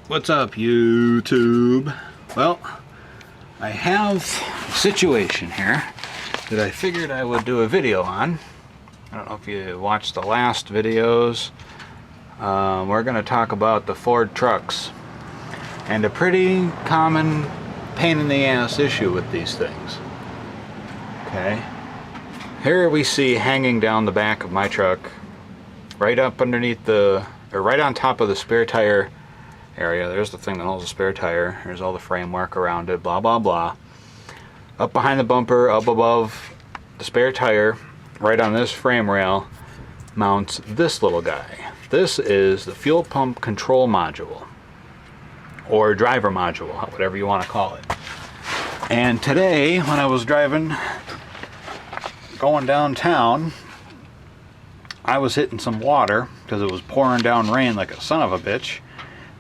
What's up, YouTube? Well, I have a situation here that I figured I would do a video on. I don't know if you watched the last videos. We're going to talk about the Ford trucks and a pretty common pain in the ass issue with these things. Okay, here we see hanging down the back of my truck, right up underneath right on top of the spare tire area. There's the thing that holds the spare tire. There's all the framework around it, blah blah blah. Up behind the bumper, up above the spare tire, right on this frame rail, mounts this little guy. This is the fuel pump control module, or driver module, whatever you want to call it. And today, when I was driving, going downtown, I was hitting some water because it was pouring down rain like a son of a bitch.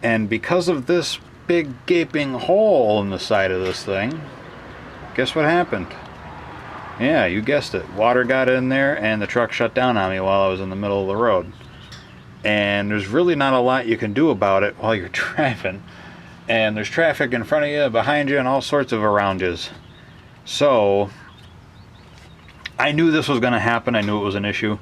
And because of this big gaping hole in the side of this thing, guess what happened? Yeah, you guessed it. Water got in there and the truck shut down on me while I was in the middle of the road. And there's really not a lot you can do about it while you're driving. And there's traffic in front of you, behind you, and all sorts of around you. So, I knew this was going to happen. I knew it was an issue.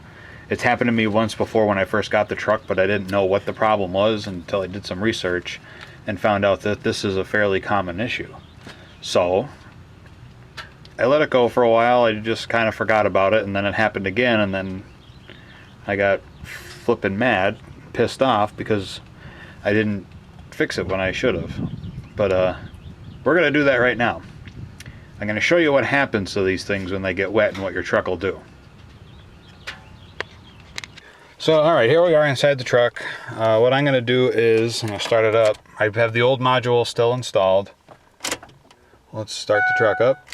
It's happened to me once before when I first got the truck, but I didn't know what the problem was until I did some research and found out that this is a fairly common issue. So, I let it go for a while. I just kind of forgot about it, and then it happened again, and then I got flipping mad, pissed off because I didn't fix it when I should have. But we're going to do that right now. I'm going to show you what happens to these things when they get wet and what your truck will do. So, alright, here we are inside the truck. What I'm going to do is, I'm going to start it up. I have the old module still installed. Let's start the truck up.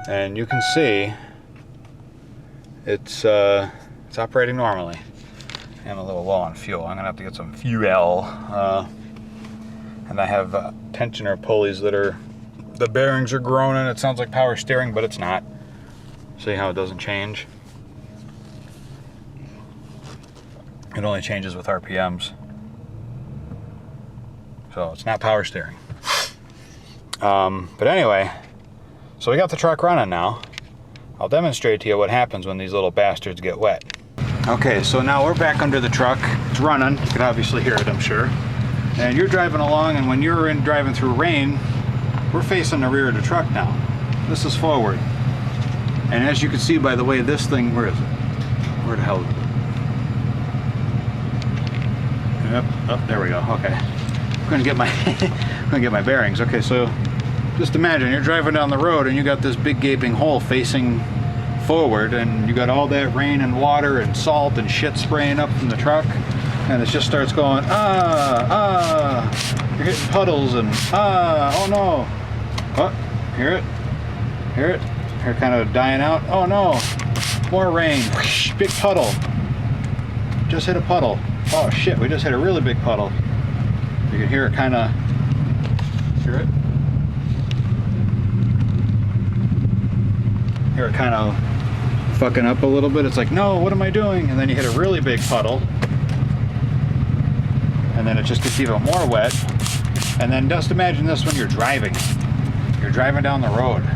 And you can see it's operating normally. I'm a little low on fuel. I'm going to have to get some fuel. And I have tensioner pulleys that the bearings are groaning. It sounds like power steering, but it's not. See how it doesn't change? It only changes with RPMs. So it's not power steering. But anyway, so we got the truck running now. I'll demonstrate to you what happens when these little bastards get wet. Okay, so now we're back under the truck. It's running. You can obviously hear it, I'm sure. And you're driving along, and when you're driving through rain, we're facing the rear of the truck now. This is forward. And as you can see by the way this thing, where is it? Where the hell is it? Yep, oh, there we go, okay. I'm gonna get my bearings. Okay, so just imagine you're driving down the road and you got this big gaping hole facing forward, and you got all that rain and water and salt and shit spraying up from the truck, and it just starts going, you're hitting puddles and oh no. Oh, hear it? Hear it? They're kind of dying out. Oh no, more rain. Whoosh, big puddle. Just hit a puddle. Oh shit, we just hit a really big puddle. You can hear it kind of, hear it? Hear it kind of fucking up a little bit. It's like, no, what am I doing? And then you hit a really big puddle. And then it just gets even more wet. And then just imagine this when you're driving. You're driving down the road.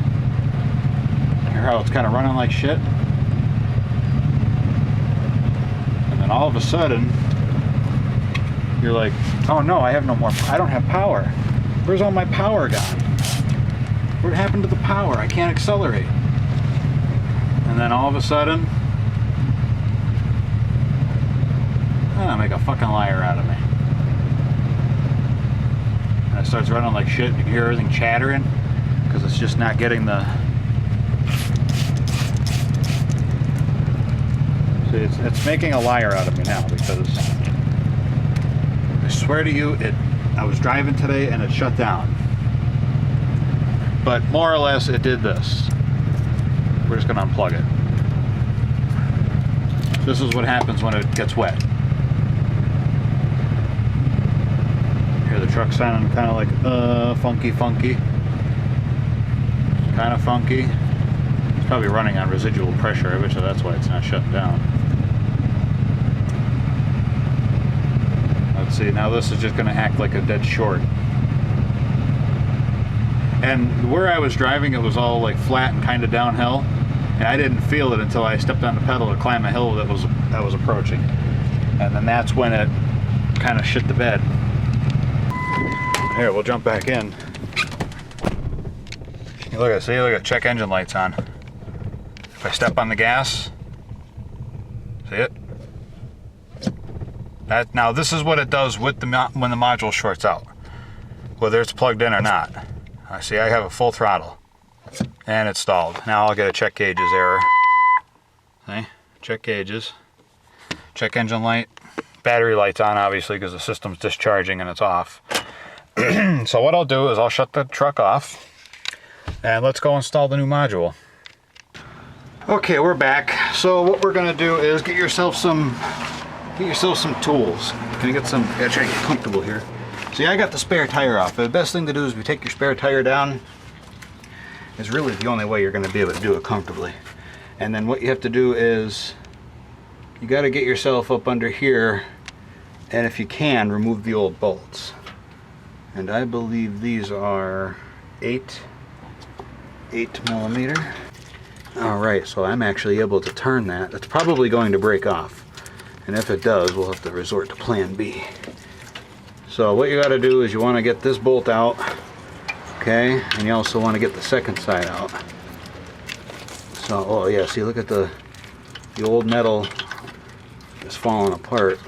Hear how it's kind of running like shit? And then all of a sudden, you're like, oh no, I don't have power. Where's all my power gone? What happened to the power? I can't accelerate. And then all of a sudden, make a fucking liar out of me. And it starts running like shit, and you can hear everything chattering, because it's just not getting the... See, it's making a liar out of me now, because I swear to you, I was driving today and it shut down. But more or less, it did this. We're just going to unplug it. This is what happens when it gets wet. Hear the truck sounding kind of like, funky. Kind of funky. It's probably running on residual pressure. I bet you that's why it's not shutting down. See, now this is just going to act like a dead short. And where I was driving, it was all like flat and kind of downhill, and I didn't feel it until I stepped on the pedal to climb a hill that was approaching, and then that's when it kind of shit the bed. Here, we'll jump back in. You look at check engine lights on. If I step on the gas, see it? Now this is what it does with when the module shorts out, whether it's plugged in or not. I see I have a full throttle, and it's stalled. Now I'll get a check gauges error. See? Check gauges, check engine light, battery light's on obviously because the system's discharging and it's off. So what I'll do is I'll shut the truck off, and let's go install the new module. Okay, we're back. So what we're gonna do is get yourself some tools. Can you get some? I gotta try to get comfortable here. See, I got the spare tire off. The best thing to do is we take your spare tire down. It's really the only way you're going to be able to do it comfortably. And then what you have to do is you got to get yourself up under here, and if you can, remove the old bolts. And I believe these are 8 millimeter. All right, so I'm actually able to turn that. It's probably going to break off, and if it does, we'll have to resort to plan B. So what you got to do is you want to get this bolt out, okay, and you also want to get the second side out. So, oh yeah, see, look at the old metal is falling apart.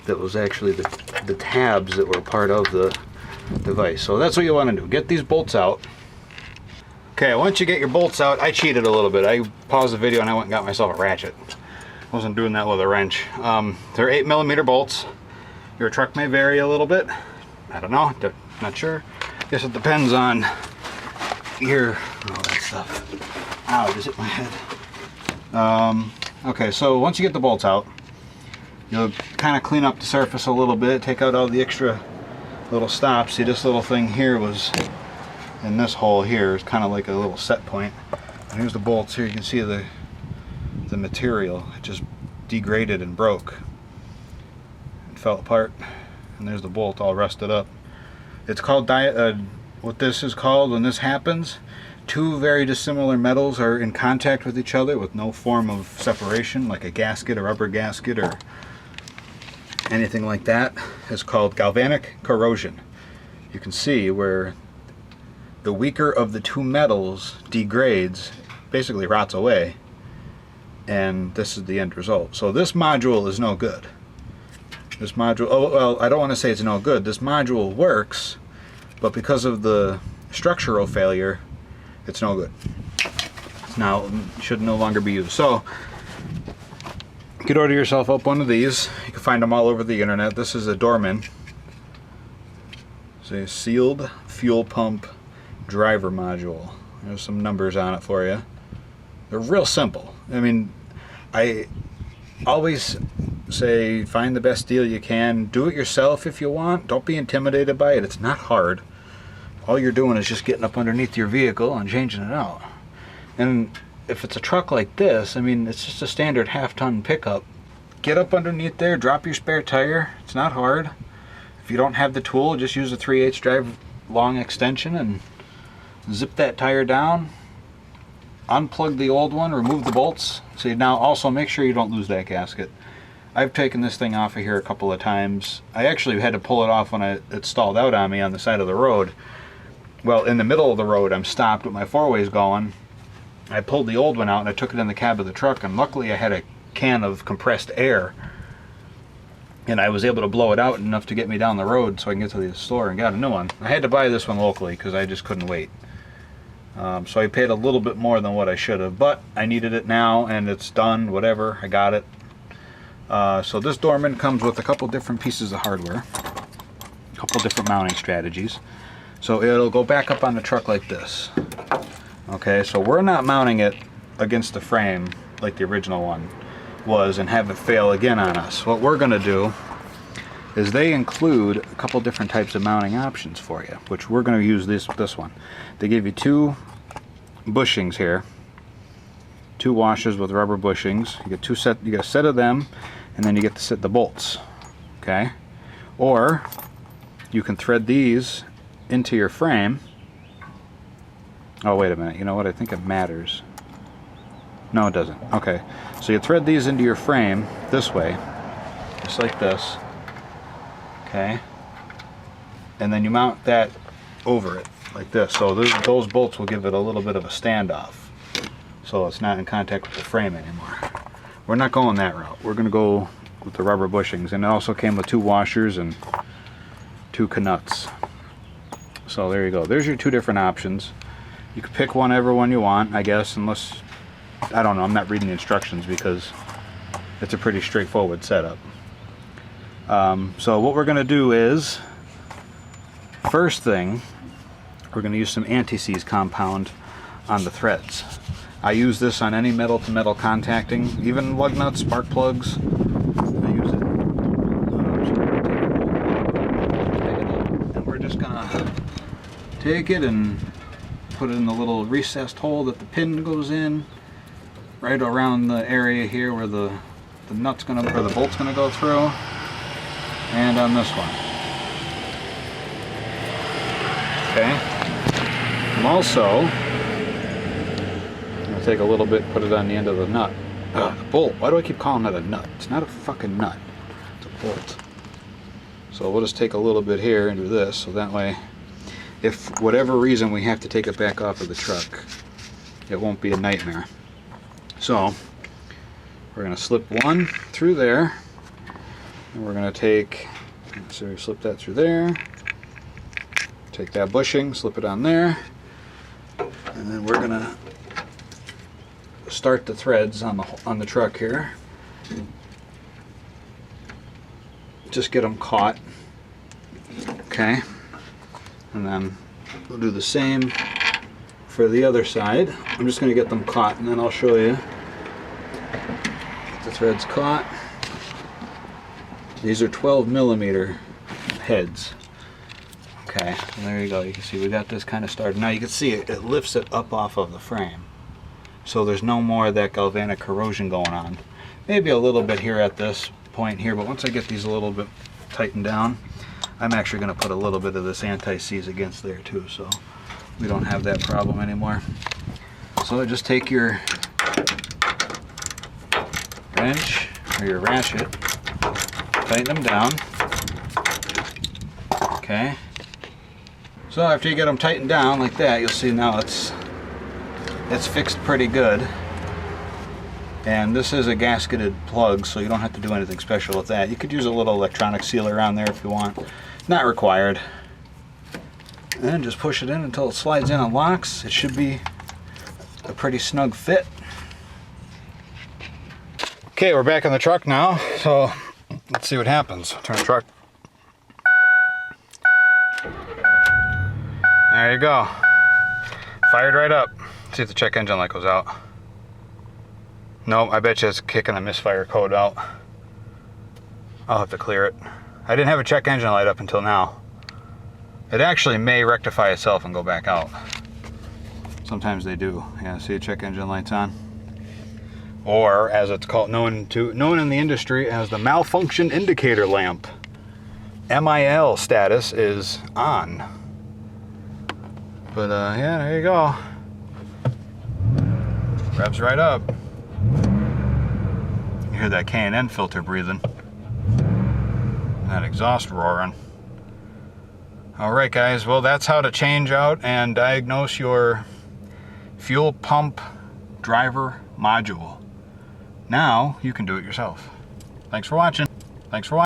That was actually the tabs that were part of the device. So that's what you want to do. Get these bolts out. Okay, once you get your bolts out, I cheated a little bit. I paused the video and I went and got myself a ratchet. Wasn't doing that with a wrench. They're 8 millimeter bolts. Your truck may vary a little bit. I don't know, not sure. Guess it depends on your, all that stuff. Ow, just hit my head. Okay, so once you get the bolts out, you'll kind of clean up the surface a little bit, take out all the extra little stops. See, this little thing here was in this hole here. It's kind of like a little set point. And here's the bolts here. You can see the material. It just degraded and broke. Fell apart, and there's the bolt all rusted up. It's called what this is called when this happens, two very dissimilar metals are in contact with each other with no form of separation, like a gasket, a rubber gasket, or anything like that. It's called galvanic corrosion. You can see where the weaker of the two metals degrades, basically rots away, and this is the end result. So this module is no good. This module, oh well, I don't want to say it's no good. This module works, but because of the structural failure, it's no good. Now, it should no longer be used. So, you could order yourself up one of these. You can find them all over the internet. This is a Dorman. It's a sealed fuel pump driver module. There's some numbers on it for you. They're real simple. I mean, I always say find the best deal you can. Do it yourself if you want. Don't be intimidated by it. It's not hard. All you're doing is just getting up underneath your vehicle and changing it out. And if it's a truck like this, I mean, it's just a standard half-ton pickup. Get up underneath there, drop your spare tire. It's not hard. If you don't have the tool, just use a 3/8 drive long extension and zip that tire down. Unplug the old one, remove the bolts. See, now also make sure you don't lose that gasket. I've taken this thing off of here a couple of times. I actually had to pull it off when it stalled out on me on the side of the road. Well, in the middle of the road, I'm stopped with my four-ways going. I pulled the old one out and I took it in the cab of the truck, and luckily I had a can of compressed air, and I was able to blow it out enough to get me down the road so I can get to the store and got a new one. I had to buy this one locally because I just couldn't wait. So I paid a little bit more than what I should have, but I needed it now and it's done, whatever, I got it. So this Dorman comes with a couple different pieces of hardware, a couple different mounting strategies. So it'll go back up on the truck like this. Okay, so we're not mounting it against the frame like the original one was and have it fail again on us. What we're going to do is they include a couple different types of mounting options for you, which we're going to use this one. They give you two bushings here, two washers with rubber bushings. You get a set of them, and then you get to set the bolts. Okay, Or you can thread these into your frame. Oh, wait a minute. You know what? I think it matters. No, it doesn't. Okay. So you thread these into your frame this way, just like this. Okay. And then you mount that over it, like this. So those bolts will give it a little bit of a standoff. So it's not in contact with the frame anymore. We're not going that route. We're going to go with the rubber bushings. And it also came with 2 washers and 2 canuts. So there you go. There's your 2 different options. You can pick whatever one you want, I guess, unless, I don't know, I'm not reading the instructions because it's a pretty straightforward setup. So what we're going to do is, first thing, we're going to use some anti-seize compound on the threads. I use this on any metal-to-metal contacting, even lug nuts, spark plugs. I use it. And we're just going to take it and put it in the little recessed hole that the pin goes in, right around the area here where the nut's going to, or the bolt's going to go through, and on this one. Okay. I'm also going to take a little bit, put it on the end of the nut. The bolt. Why do I keep calling that a nut? It's not a fucking nut. It's a bolt. So we'll just take a little bit here and do this, so that way, if for whatever reason we have to take it back off of the truck, it won't be a nightmare. So we're going to slip one through there, and we're going to take, so we slip that through there, take that bushing, slip it on there, and then we're going to start the threads on the truck here. Just get them caught. Okay. And then we'll do the same for the other side. I'm just going to get them caught, and then I'll show you. Get the threads caught. These are 12mm heads. Okay, and there you go. You can see we got this kind of started. Now you can see it lifts it up off of the frame. So there's no more of that galvanic corrosion going on. Maybe a little bit here at this point here, but once I get these a little bit tightened down, I'm actually going to put a little bit of this anti-seize against there too, so we don't have that problem anymore. So just take your wrench or your ratchet, tighten them down. Okay. So after you get them tightened down like that, you'll see now it's fixed pretty good. And this is a gasketed plug, so you don't have to do anything special with that. You could use a little electronic sealer around there if you want. Not required. And just push it in until it slides in and locks. It should be a pretty snug fit. Okay, we're back in the truck now, so let's see what happens. Turn the truck. There you go. Fired right up. See if the check engine light goes out. Nope, I bet you it's kicking the misfire code out. I'll have to clear it. I didn't have a check engine light up until now. It actually may rectify itself and go back out. Sometimes they do. Yeah, see, a check engine light's on. Or, as it's called, known in the industry as the malfunction indicator lamp. MIL status is on. But yeah, there you go. Revs right up. You hear that K&N filter breathing. That exhaust roaring. Alright guys, well that's how to change out and diagnose your fuel pump driver module. Now you can do it yourself. Thanks for watching.